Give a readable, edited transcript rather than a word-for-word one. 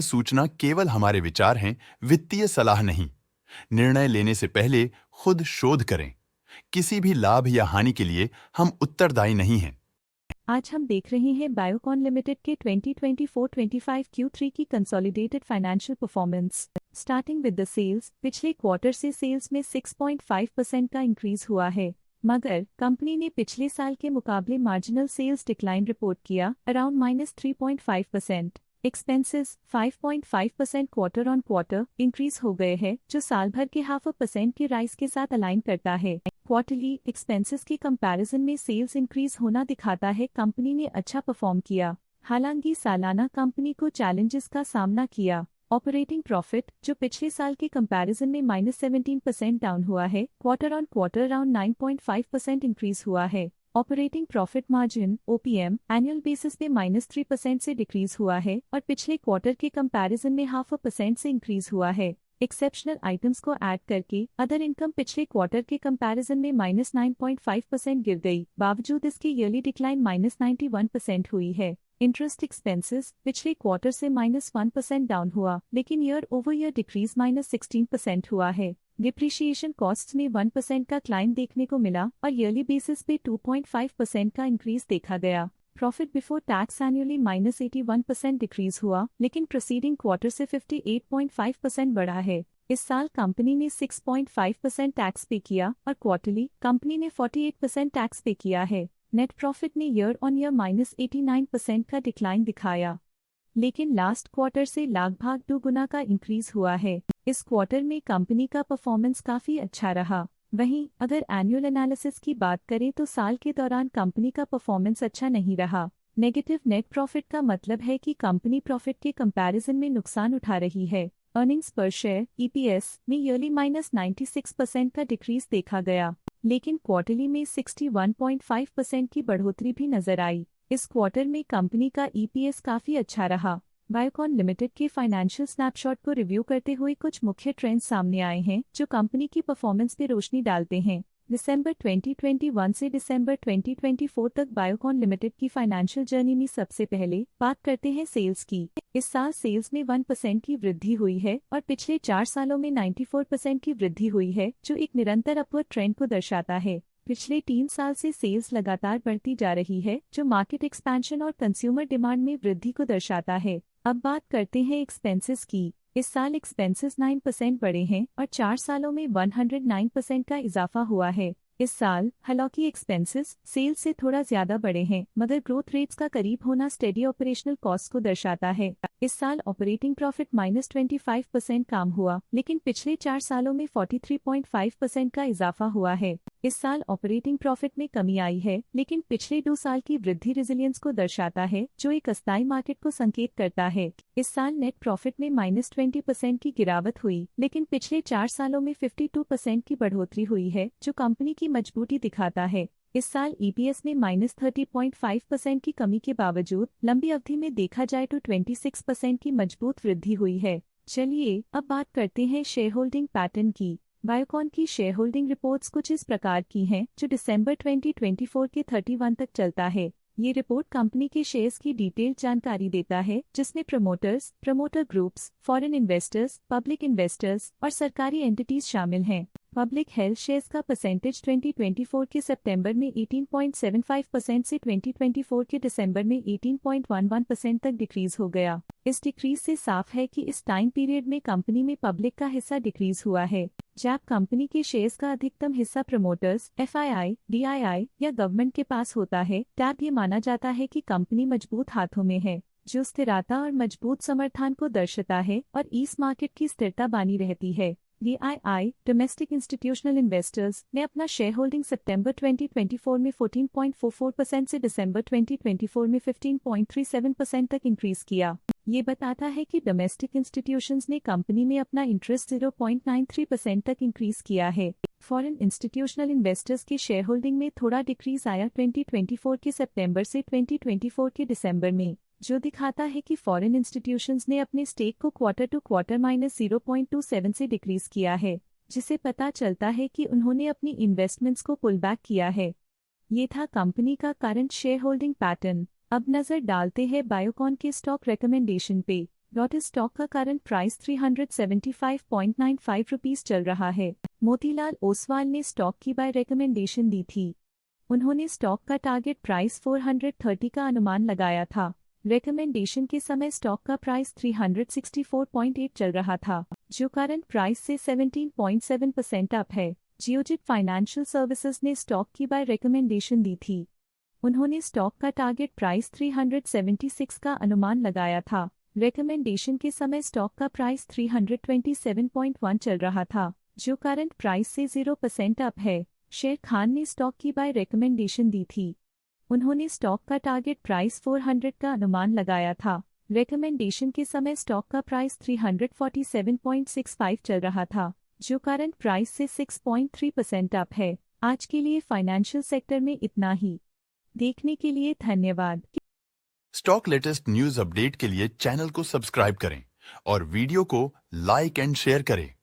सूचना केवल हमारे विचार हैं, वित्तीय सलाह नहीं। निर्णय लेने से पहले खुद शोध करें। किसी भी लाभ या हानि के लिए हम उत्तरदायी नहीं हैं। आज हम देख रहे हैं बायोकॉन लिमिटेड के 2024-25 Q3 की consolidated financial performance. Starting with the sales, पिछले क्वार्टर से सेल्स में 6.5% का इंक्रीज हुआ है, मगर कंपनी ने पिछले साल के मुकाबले मार्जिनल सेल्स डिक्लाइन रिपोर्ट किया, around -3.5%। Expenses 5.5% quarter on quarter increase हो गए हैं, जो साल भर के 0.5% के राइज के साथ अलाइन करता है। क्वार्टरली एक्सपेंसेस के कंपैरिजन में सेल्स इंक्रीज होना दिखाता है कंपनी ने अच्छा परफॉर्म किया। हालांकि सालाना कंपनी को चैलेंजेस का सामना किया। ऑपरेटिंग प्रॉफिट, जो पिछले साल के कंपैरिजन में -17% डाउन हुआ है, quarter on quarter around 9.5% increase हुआ है। Operating profit margin OPM annual basis पे -3% से डिक्रीज हुआ है और पिछले क्वार्टर के कंपैरिजन में 0.5% से इंक्रीज हुआ है। एक्सेप्शनल आइटम्स को ऐड करके अदर इनकम पिछले क्वार्टर के कंपैरिजन में -9.5% गिर गई, बावजूद इसकी ईयरली डिक्लाइन -91% हुई है। इंटरेस्ट एक्सपेंसेस पिछले क्वार्टर से -1% डाउन हुआ, लेकिन ईयर ओवर ईयर डिक्रीज -16% हुआ है। डिप्रिशिएशन कॉस्ट्स में 1% का क्लाइम देखने को मिला और ईयरली बेसिस पे 2.5% का इंक्रीज देखा गया। Profit before tax annually -81% decrease हुआ, लेकिन प्रीसीडिंग क्वार्टर से 58.5% बढ़ा है। इस साल कंपनी ने 6.5% टैक्स पे किया और क्वार्टरली कंपनी ने 48% टैक्स पे किया है। नेट प्रॉफिट ने ईयर ऑन ईयर -89% का डिक्लाइन दिखाया, लेकिन लास्ट क्वार्टर से लगभग 2 गुना का इंक्रीज हुआ है। इस क्वार्टर में कंपनी का परफॉर्मेंस काफी अच्छा रहा। वहीं अगर एनुअल एनालिसिस की बात करें तो साल के दौरान कंपनी का परफॉर्मेंस अच्छा नहीं रहा। नेगेटिव नेट प्रॉफिट का मतलब है कि कंपनी प्रॉफिट के कंपैरिजन में नुकसान उठा रही है। अर्निंग्स पर शेयर EPS में ईयरली -96% का डिक्रीज देखा गया, लेकिन क्वार्टरली में 61.5% की बढ़ोतरी भी नजर आई। इस क्वार्टर में कंपनी का EPS काफी अच्छा रहा। बायोकॉन लिमिटेड के फाइनेंशियल स्नैपशॉट को रिव्यू करते हुए कुछ मुख्य ट्रेंड्स सामने आए हैं जो कंपनी की परफॉर्मेंस पे रोशनी डालते हैं। दिसंबर 2021 से दिसंबर 2024 तक बायोकॉन लिमिटेड की फाइनेंशियल जर्नी में सबसे पहले बात करते हैं सेल्स की। इस साल सेल्स में 1% की वृद्धि हुई है और पिछले 4 सालों में 94% की वृद्धि हुई है, जो एक निरंतर अपवर्ड ट्रेंड को दर्शाता है। पिछले 3 साल से सेल्स लगातार बढ़ती जा रही है, जो मार्केट एक्सपेंशन और कंज्यूमर डिमांड में वृद्धि को दर्शाता है। अब बात करते हैं एक्सपेंसेस की। इस साल एक्सपेंसेस 9% बढ़े हैं और 4 सालों में 109% का इजाफा हुआ है। इस साल हालांकि एक्सपेंसेस सेल्स से थोड़ा ज्यादा बढ़े हैं, मगर ग्रोथ रेट्स का करीब होना स्टेडी ऑपरेशनल कॉस्ट को दर्शाता है। इस साल ऑपरेटिंग प्रॉफिट -25% कम हुआ, लेकिन पिछले 4 सालों में 43.5% का इजाफा हुआ है। इस साल ऑपरेटिंग प्रॉफिट में कमी आई है, लेकिन पिछले 2 साल की वृद्धि रेजिलियंस को दर्शाता है, जो एक अस्थायी मार्केट को संकेत करता है। इस साल नेट प्रॉफिट में -20% की गिरावट हुई, लेकिन पिछले 4 सालों में 52% की बढ़ोतरी हुई है, जो कंपनी की मजबूती दिखाता है। इस साल EPS में -30.5% की कमी के बावजूद लंबी अवधि में देखा जाए तो 26% की मजबूत वृद्धि हुई है। चलिए अब बात करते हैं शेयर होल्डिंग पैटर्न की। बायोकॉन की शेयर होल्डिंग रिपोर्ट्स कुछ इस प्रकार की हैं, जो दिसंबर 2024 के 31 तक चलता है। ये रिपोर्ट कंपनी के शेयर्स की डिटेल्ड जानकारी देता है, जिसमें promoters, promoter groups, foreign investors, public investors और सरकारी एंटिटीज शामिल हैं। पब्लिक हेल्थ शेयर्स का परसेंटेज 2024 के सितंबर में 18.75% से 2024 के दिसंबर में 18.11% तक डिक्रीज हो गया। इस डिक्रीज से साफ है कि इस टाइम पीरियड में कंपनी में पब्लिक का हिस्सा डिक्रीज हुआ है। जब कंपनी के शेयर्स का अधिकतम हिस्सा प्रमोटर्स, FII, DII या गवर्नमेंट के पास होता है, तब ये माना जाता है कि कंपनी मजबूत हाथों में है, जो स्थिरता और मजबूत समर्थन को दर्शाता है और इस मार्केट की स्थिरता बनी रहती है। DII डोमेस्टिक इंस्टीट्यूशनल इन्वेस्टर्स ने अपना शेयर होल्डिंग सितंबर 2024 में 14.44% से दिसंबर 2024 में 15.37% तक इंक्रीज किया। ये बताता है कि डोमेस्टिक इंस्टीट्यूशंस ने कंपनी में अपना इंटरेस्ट 0.93% तक इंक्रीज किया है। फॉरेन इंस्टीट्यूशनल इन्वेस्टर्स के शेयर होल्डिंग में थोड़ा डिक्रीज आया 2024 के सितंबर से 2024 के दिसंबर में, जो दिखाता है कि फॉरेन इंस्टीट्यूशंस ने अपने स्टेक को क्वार्टर टू क्वार्टर -0.27 से डिक्रीज किया है, जिसे पता चलता है कि उन्होंने अपनी इन्वेस्टमेंट्स को पुल बैक किया है। ये था कंपनी का करंट शेयर होल्डिंग पैटर्न। अब नजर डालते हैं बायोकॉन के स्टॉक रिकमेंडेशन पे। लॉटस स्टॉक का करंट प्राइस 375.95 रुपीस चल रहा है। मोतीलाल ओसवाल ने स्टॉक की बाय रिकमेंडेशन दी थी। उन्होंने स्टॉक का टारगेट प्राइस 430 का अनुमान लगाया था। रिकमेंडेशन के समय स्टॉक का प्राइस 364.8 चल रहा था, जो करंट प्राइस से 17.7% अप है। जियोजित फाइनेंशियल सर्विसेज ने स्टॉक की बाय रिकमेंडेशन दी थी। उन्होंने स्टॉक का टारगेट प्राइस 376 का अनुमान लगाया था। रिकमेंडेशन के समय स्टॉक का प्राइस 327.1 चल रहा था, जो करंट प्राइस से 0% अप है। शेर खान ने स्टॉक की बाय रिकमेंडेशन दी थी। उन्होंने स्टॉक का टारगेट प्राइस 400 का अनुमान लगाया था। रिकमेंडेशन के समय स्टॉक का प्राइस 347.65 चल रहा था, जो करंट प्राइस से 6.3% अप है। आज के लिए फाइनेंशियल सेक्टर में इतना ही। देखने के लिए धन्यवाद। स्टॉक लेटेस्ट न्यूज अपडेट के लिए चैनल को सब्सक्राइब करें और वीडियो को लाइक एंड शेयर करें।